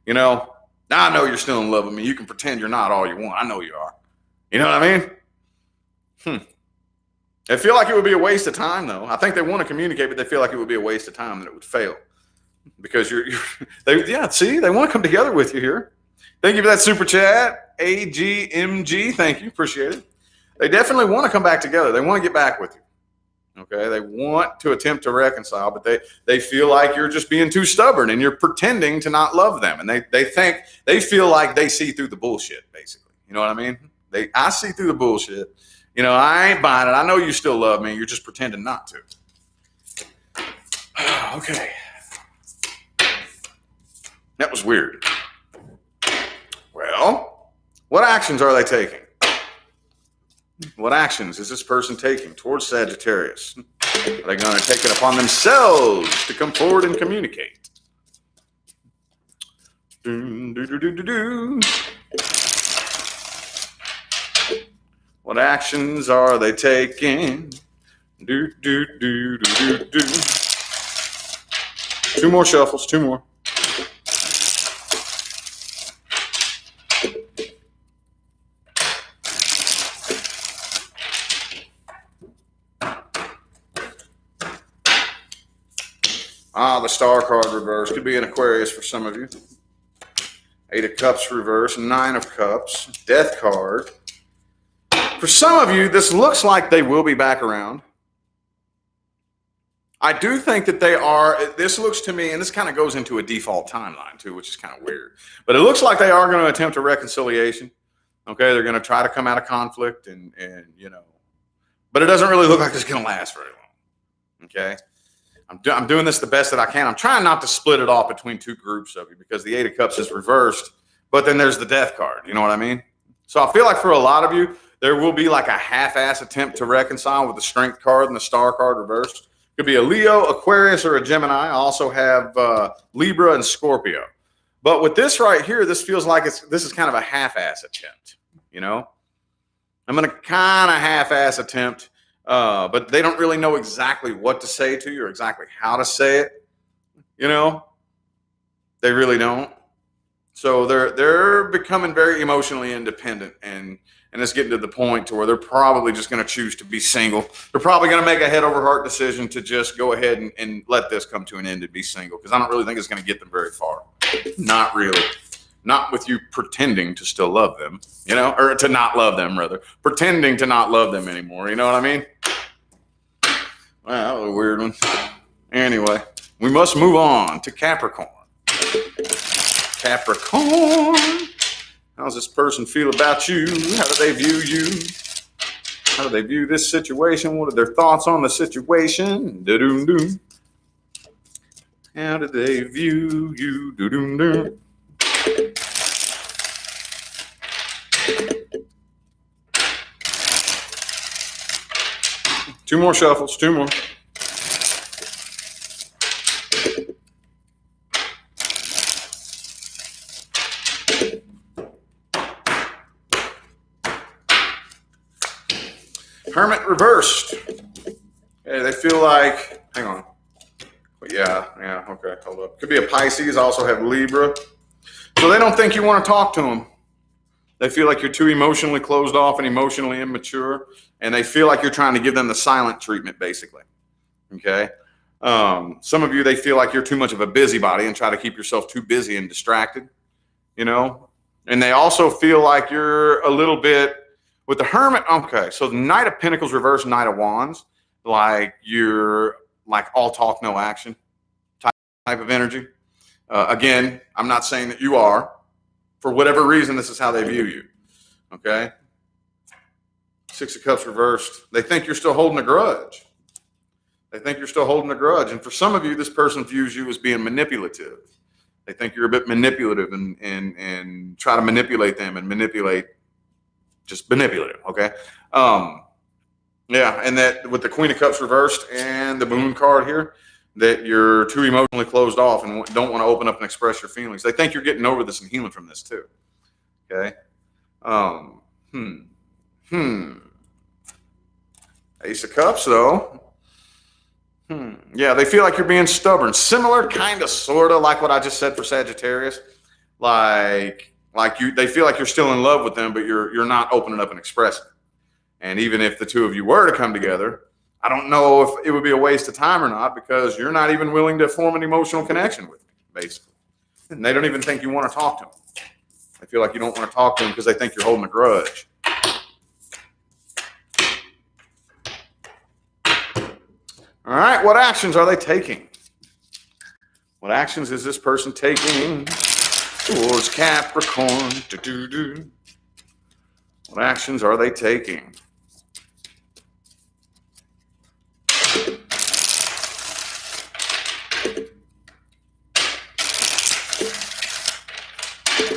You know, now I know you're still in love with me. You can pretend you're not all you want. I know you are. You know what I mean? They feel like it would be a waste of time, though. I think they want to communicate, but they feel like it would be a waste of time and it would fail. Because they want to come together with you here. Thank you for that super chat, AGMG. Thank you, appreciate it. They definitely want to come back together. They want to get back with you. Okay, they want to attempt to reconcile, but they feel like you're just being too stubborn and you're pretending to not love them. And they feel like they see through the bullshit, basically. You know what I mean? I see through the bullshit. You know, I ain't buying it. I know you still love me. You're just pretending not to. Okay. That was weird. Well, what actions are they taking? What actions is this person taking towards Sagittarius? Are they going to take it upon themselves to come forward and communicate? What actions are they taking? Two more shuffles, two more. The Star card reverse. Could be an Aquarius for some of you. 8 of Cups reverse, 9 of Cups, Death card. For some of you, this looks like they will be back around. I do think that they are. This looks to me, and this kind of goes into a default timeline too, which is kind of weird. But it looks like they are going to attempt a reconciliation. Okay, they're going to try to come out of conflict, and you know, but it doesn't really look like it's going to last very long. Okay. I'm doing this the best that I can. I'm trying not to split it off between two groups of you because the 8 of Cups is reversed, but then there's the Death card. You know what I mean? So I feel like for a lot of you, there will be like a half-ass attempt to reconcile with the Strength card and the Star card reversed. Could be a Leo, Aquarius, or a Gemini. I also have Libra and Scorpio. But with this right here, this feels like this is kind of a half-ass attempt. You know? I'm going to kind of half-ass attempt. But they don't really know exactly what to say to you or exactly how to say it. You know, they really don't. So they're becoming very emotionally independent, and it's getting to the point to where they're probably just going to choose to be single. They're probably going to make a head over heart decision to just go ahead and let this come to an end and be single, because I don't really think it's going to get them very far. Not really. Not with you pretending to still love them, you know, or to not love them, rather. Pretending to not love them anymore, you know what I mean? Well, that was a weird one. Anyway, we must move on to Capricorn. Capricorn. How does this person feel about you? How do they view you? How do they view this situation? What are their thoughts on the situation? Do-doom-doom. How do they view you? Do-doom-doom. Two more shuffles, two more. Hermit reversed. Okay, they feel like, hang on. Yeah, okay, hold up. Could be a Pisces, also have Libra. So they don't think you want to talk to them. They feel like you're too emotionally closed off and emotionally immature, and they feel like you're trying to give them the silent treatment, basically. Okay? Some of you, they feel like you're too much of a busybody and try to keep yourself too busy and distracted, you know? And they also feel like you're a little bit, with the Hermit, okay, so the Knight of Pentacles reverse, Knight of Wands, like you're like all talk, no action type of energy. Again, I'm not saying that you are. For whatever reason, this is how they view you. Okay? 6 of Cups reversed. They think you're still holding a grudge. They think you're still holding a grudge. And for some of you, this person views you as being manipulative. They think you're a bit manipulative and try to manipulate them and just manipulative. Okay? Yeah, and that with the Queen of Cups reversed and the Moon card here, that you're too emotionally closed off and don't want to open up and express your feelings. They think you're getting over this and healing from this too. Okay. Ace of Cups though. Yeah, they feel like you're being stubborn. Similar, kind of, sort of like what I just said for Sagittarius. They feel like you're still in love with them, but you're not opening up and expressing. And even if the two of you were to come together, I don't know if it would be a waste of time or not, because you're not even willing to form an emotional connection with me, basically. And they don't even think you want to talk to them. They feel like you don't want to talk to them because they think you're holding a grudge. All right, what actions are they taking? What actions is this person taking towards Capricorn? What actions are they taking?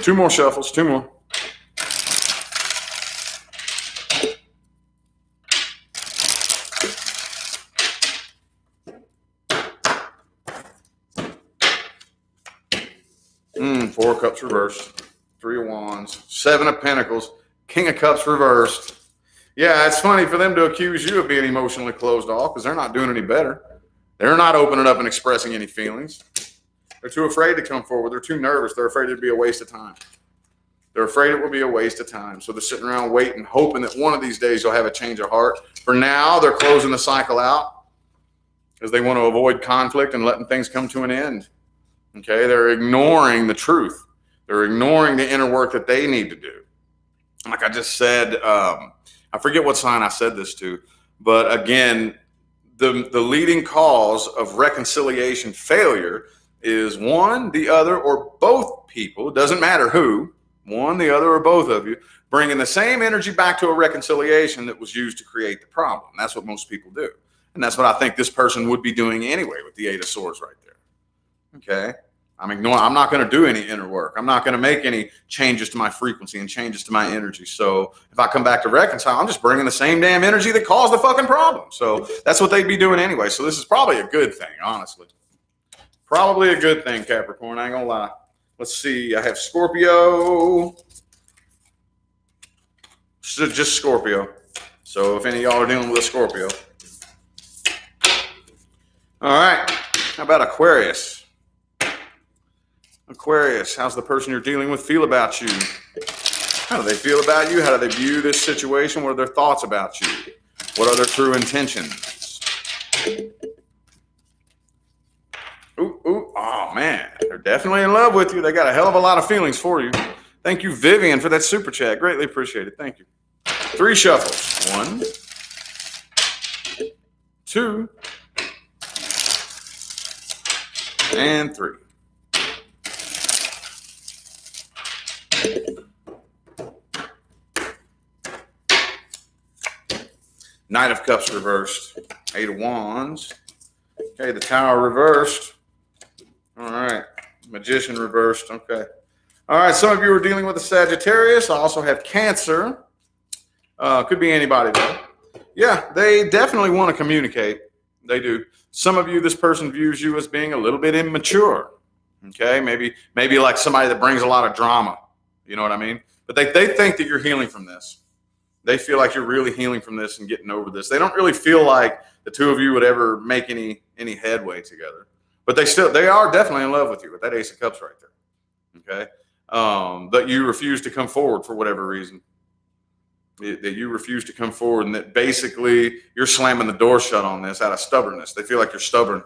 Two more shuffles, two more. Four of Cups reversed. Three of Wands. Seven of Pentacles. King of Cups reversed. Yeah, it's funny for them to accuse you of being emotionally closed off because they're not doing any better. They're not opening up and expressing any feelings. They're too afraid to come forward. They're too nervous. They're afraid it'd be a waste of time. They're afraid it will be a waste of time. So they're sitting around waiting, hoping that one of these days you'll have a change of heart. For now, they're closing the cycle out because they want to avoid conflict and letting things come to an end. Okay, they're ignoring the truth. They're ignoring the inner work that they need to do. Like I just said, I forget what sign I said this to, but again, the leading cause of reconciliation failure is one, the other, or both people, it doesn't matter who, one, the other, or both of you, bringing the same energy back to a reconciliation that was used to create the problem. That's what most people do. And that's what I think this person would be doing anyway with the Eight of Swords right there. Okay? I'm not going to do any inner work. I'm not going to make any changes to my frequency and changes to my energy. So if I come back to reconcile, I'm just bringing the same damn energy that caused the fucking problem. So that's what they'd be doing anyway. So this is probably a good thing, honestly. Probably a good thing, Capricorn. I ain't going to lie. Let's see. I have Scorpio. Just Scorpio. So if any of y'all are dealing with a Scorpio. All right. How about Aquarius? Aquarius, how's the person you're dealing with feel about you? How do they feel about you? How do they view this situation? What are their thoughts about you? What are their true intentions? Oh man, they're definitely in love with you. They got a hell of a lot of feelings for you. Thank you, Vivian, for that super chat. Greatly appreciated. Thank you. 3 shuffles. 1, 2, and 3. Knight of Cups reversed. 8 of Wands. Okay, the Tower reversed. All right. Magician reversed. Okay. All right, some of you are dealing with a Sagittarius. I also have Cancer. Could be anybody, though. Yeah, they definitely want to communicate. They do. Some of you, this person views you as being a little bit immature. Okay, maybe like somebody that brings a lot of drama. You know what I mean? But they think that you're healing from this. They feel like you're really healing from this and getting over this. They don't really feel like the two of you would ever make any headway together. But they are definitely in love with you with that Ace of Cups right there. Okay? That you refuse to come forward for whatever reason. That you refuse to come forward and that basically you're slamming the door shut on this out of stubbornness. They feel like you're stubborn.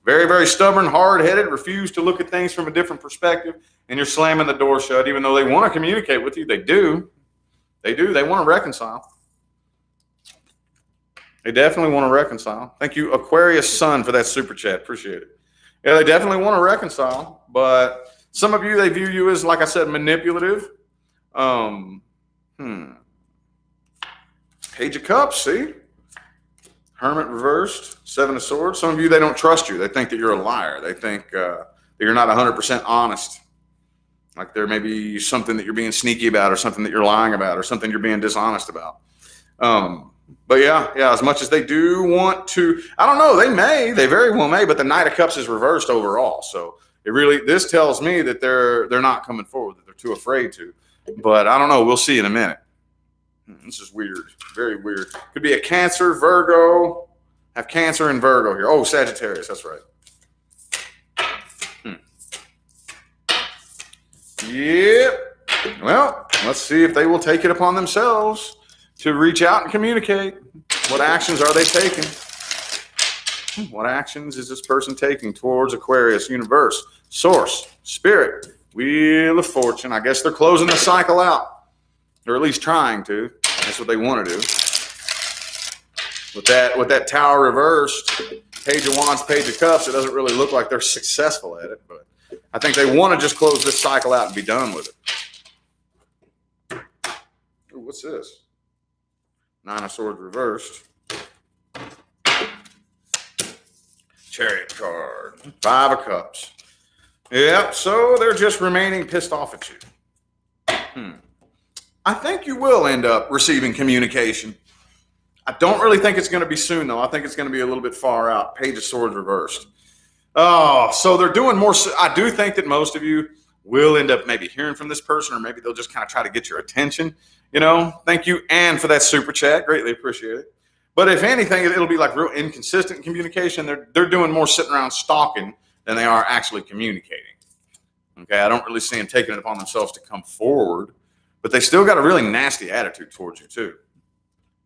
Very, very stubborn, hard-headed, refuse to look at things from a different perspective, and you're slamming the door shut even though they want to communicate with you. They do. They do. They want to reconcile. They definitely want to reconcile. Thank you, Aquarius Sun, for that super chat. Appreciate it. Yeah, they definitely want to reconcile, but some of you, they view you as, like I said, manipulative. Page of Cups, see? Hermit reversed, 7 of Swords. Some of you, they don't trust you. They think that you're a liar. They think that you're not 100% honest. Like there may be something that you're being sneaky about or something that you're lying about or something you're being dishonest about. But yeah, as much as they do want to, I don't know, they very well may, but the Knight of Cups is reversed overall. So this tells me that they're not coming forward, that they're too afraid to. But I don't know, we'll see in a minute. This is weird, very weird. Could be a Cancer, Virgo. Have Cancer and Virgo here. Oh, Sagittarius, that's right. Yep. Well, let's see if they will take it upon themselves to reach out and communicate. What actions are they taking? What actions is this person taking towards Aquarius, Universe, Source, Spirit, Wheel of Fortune? I guess they're closing the cycle out, or at least trying to. That's what they want to do. With that Tower reversed, Page of Wands, Page of Cups, it doesn't really look like they're successful at it, but I think they want to just close this cycle out and be done with it. Ooh, what's this? 9 of Swords reversed. Chariot card. 5 of Cups. Yep, so they're just remaining pissed off at you. I think you will end up receiving communication. I don't really think it's going to be soon, though. I think it's going to be a little bit far out. Page of Swords reversed. Oh, so they're doing more. I do think that most of you will end up maybe hearing from this person, or maybe they'll just kind of try to get your attention. You know, thank you, Ann, for that super chat. Greatly appreciate it. But if anything, it'll be like real inconsistent communication. They're doing more sitting around stalking than they are actually communicating. Okay, I don't really see them taking it upon themselves to come forward, but they still got a really nasty attitude towards you too.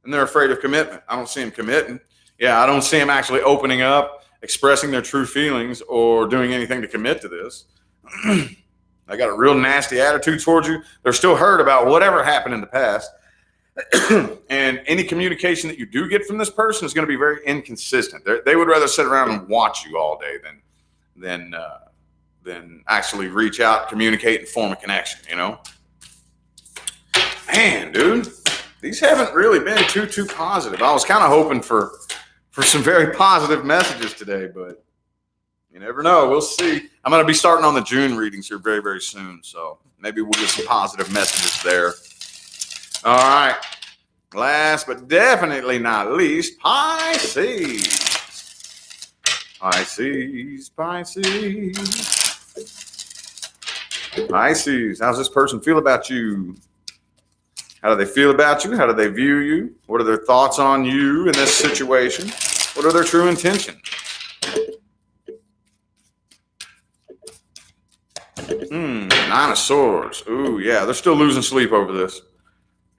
And they're afraid of commitment. I don't see them committing. Yeah, I don't see them actually opening up, expressing their true feelings, or doing anything to commit to this. They got a real nasty attitude towards you. They're still hurt about whatever happened in the past. And any communication that you do get from this person is going to be very inconsistent. They would rather sit around and watch you all day than actually reach out, communicate, and form a connection, you know? Man, dude, these haven't really been too positive. I was kind of hoping for some very positive messages today, but you never know. We'll see. I'm going to be starting on the June readings here very, very soon, so maybe we'll get some positive messages there. All right. Last but definitely not least, Pisces. Pisces. Pisces, how's this person feel about you? How do they feel about you? How do they view you? What are their thoughts on you in this situation? What are their true intentions? Nine of Swords. Ooh, yeah, they're still losing sleep over this.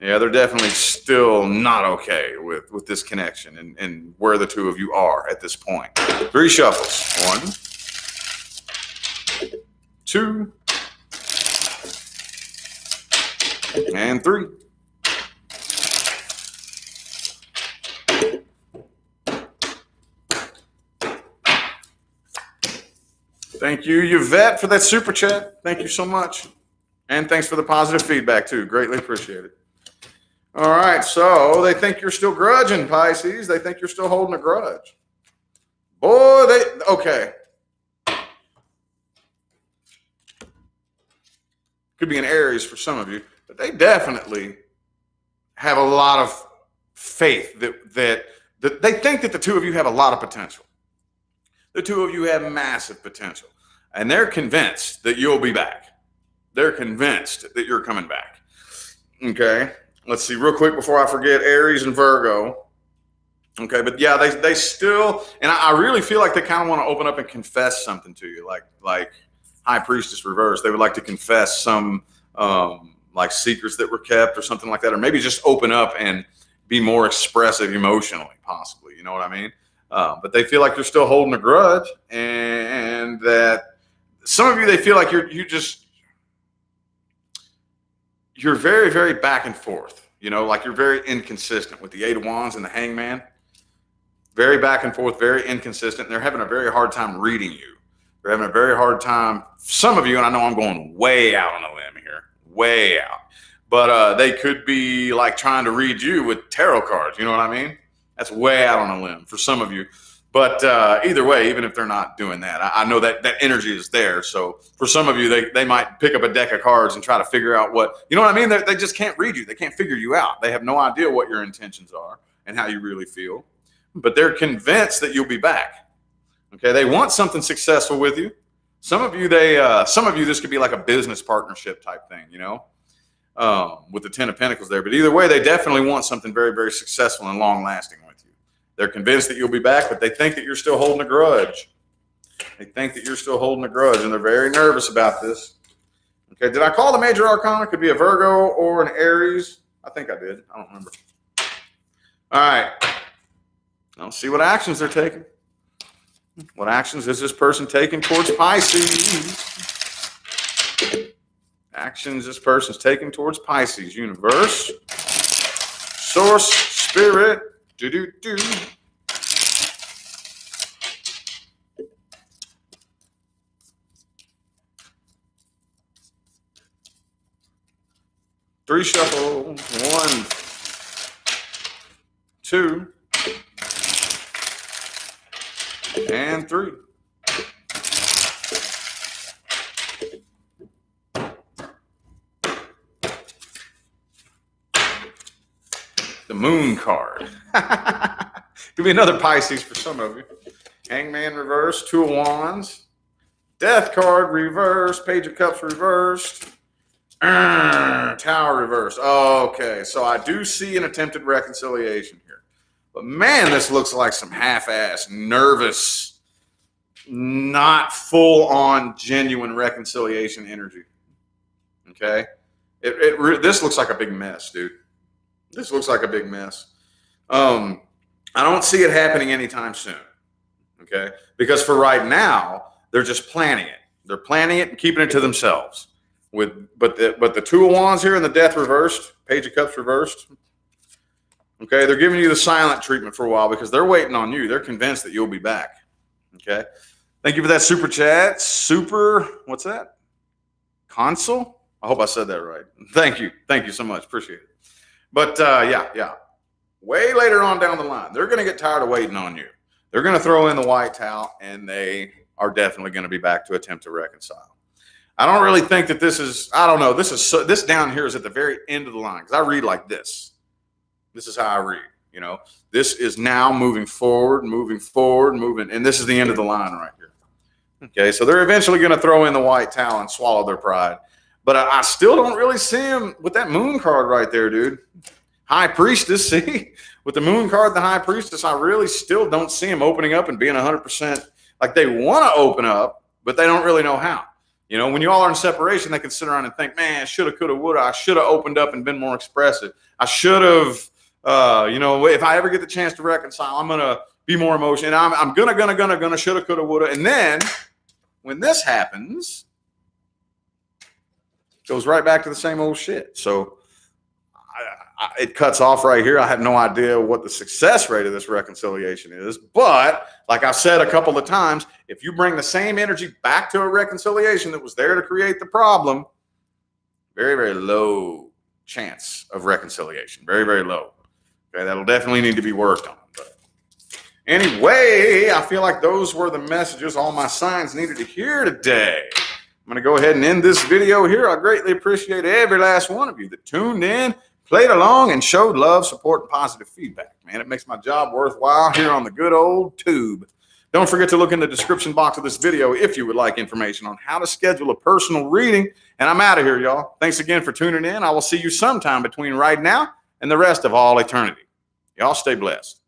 Yeah, they're definitely still not okay with this connection and where the two of you are at this point. 3 shuffles. 1, 2, and 3. Thank you, Yvette, for that super chat. Thank you so much. And thanks for the positive feedback, too. Greatly appreciate it. All right, so they think you're still grudging, Pisces. They think you're still holding a grudge. Boy, okay. Could be an Aries for some of you, but they definitely have a lot of faith that they think that the two of you have a lot of potential. The two of you have massive potential, and they're convinced that you'll be back. They're convinced that you're coming back. Okay, let's see real quick before I forget, Aries and Virgo. Okay, but yeah, they still, and I really feel like they kind of want to open up and confess something to you, like High Priestess reverse. They would like to confess some like secrets that were kept or something like that, or maybe just open up and be more expressive emotionally, possibly. You know what I mean? But they feel like you're still holding a grudge, and that some of you, they feel like you're very, very back and forth. You know, like you're very inconsistent with the 8 of Wands and the Hangman. Very back and forth, very inconsistent. They're having a very hard time reading you. They're having a very hard time. Some of you, and I know I'm going way out on a limb here, way out. But they could be like trying to read you with tarot cards. You know what I mean? That's way out on a limb for some of you. But either way, even if they're not doing that, I know that energy is there. So for some of you, they might pick up a deck of cards and try to figure out what, you know what I mean? They just can't read you. They can't figure you out. They have no idea what your intentions are and how you really feel. But they're convinced that you'll be back. Okay, they want something successful with you. Some of you, this could be like a business partnership type thing, you know, with the 10 of Pentacles there. But either way, they definitely want something very, very successful and long lasting with you. They're convinced that you'll be back, but they think that you're still holding a grudge. They think that you're still holding a grudge, and they're very nervous about this. Okay, did I call the major arcana? Could be a Virgo or an Aries. I think I did. I don't remember. All right. Now see what actions they're taking. What actions is this person taking towards Pisces? Actions this person's taking towards Pisces. Universe, source, spirit, do. Three shuffle. 1, 2, and 3. The Moon card. Could be another Pisces for some of you. Hangman reverse, 2 of Wands, Death card reversed. Page of Cups reversed. Tower reversed. Okay, so I do see an attempted reconciliation here. But man, this looks like some half-ass, nervous, not full-on genuine reconciliation energy. Okay? This looks like a big mess, dude. This looks like a big mess. I don't see it happening anytime soon. Okay? Because for right now, they're just planning it. They're planning it and keeping it to themselves. But the Two of Wands here and the Death reversed, Page of Cups reversed. Okay, they're giving you the silent treatment for a while because they're waiting on you. They're convinced that you'll be back. Okay, thank you for that super chat. What's that? Consul? I hope I said that right. Thank you so much. Appreciate it. But yeah. Way later on down the line, they're going to get tired of waiting on you. They're going to throw in the white towel, and they are definitely going to be back to attempt to reconcile. I don't really think that this is, I don't know, this down here is at the very end of the line because I read like this. This is how I read, you know. This is now moving forward, and this is the end of the line right here. Okay, so they're eventually going to throw in the white towel and swallow their pride. But I still don't really see him with that moon card right there, dude. High Priestess, see? With the moon card, the High Priestess, I really still don't see him opening up and being 100%. Like they want to open up, but they don't really know how. You know, when you all are in separation, they can sit around and think, man, shoulda, coulda, woulda. I should have opened up and been more expressive. I should have, you know, if I ever get the chance to reconcile, I'm going to be more emotional. And I'm gonna, shoulda, coulda, woulda. And then when this happens, it goes right back to the same old shit. So it cuts off right here. I have no idea what the success rate of this reconciliation is. But like I said a couple of times, if you bring the same energy back to a reconciliation that was there to create the problem, very, very low chance of reconciliation. Very, very low. Okay, that'll definitely need to be worked on. But anyway, I feel like those were the messages all my signs needed to hear today. I'm going to go ahead and end this video here. I greatly appreciate every last one of you that tuned in, played along, and showed love, support, and positive feedback. Man, it makes my job worthwhile here on the good old tube. Don't forget to look in the description box of this video if you would like information on how to schedule a personal reading. And I'm out of here, y'all. Thanks again for tuning in. I will see you sometime between right now and the rest of all eternity. Y'all stay blessed.